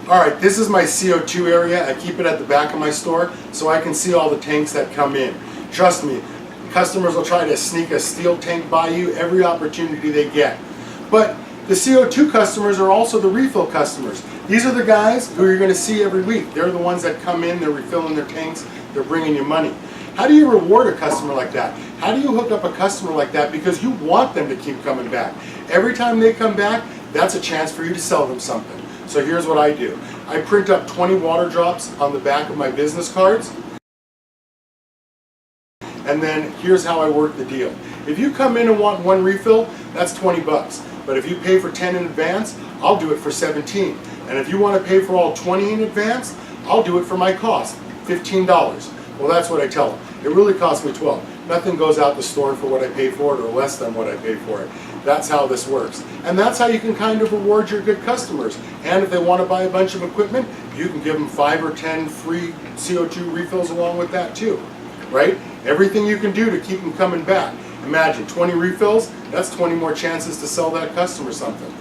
Alright, this is my CO2 area. I keep it at the back of my store so I can see all the tanks that come in. Trust me, customers will try to sneak a steel tank by you every opportunity they get. But the CO2 customers are also the refill customers. These are the guys who you're going to see every week. They're the ones that come in, they're refilling their tanks, they're bringing you money. How do you reward a customer like that? How do you hook up a customer like that? Because you want them to keep coming back. Every time they come back, that's a chance for you to sell them something. So here's what I do. I print up 20 water drops on the back of my business cards. And then here's how I work the deal. If you come in and want one refill, that's 20 bucks. But if you pay for 10 in advance, I'll do it for 17. And if you want to pay for all 20 in advance, I'll do it for my cost, $15. Well, that's what I tell them. It really costs me 12. Nothing goes out the store for what I pay for it or less than what I pay for it. That's how this works. And that's how you can kind of reward your good customers. And if they want to buy a bunch of equipment, you can give them 5 or 10 free CO2 refills along with that too, right? Everything you can do to keep them coming back. Imagine 20 refills, that's 20 more chances to sell that customer something.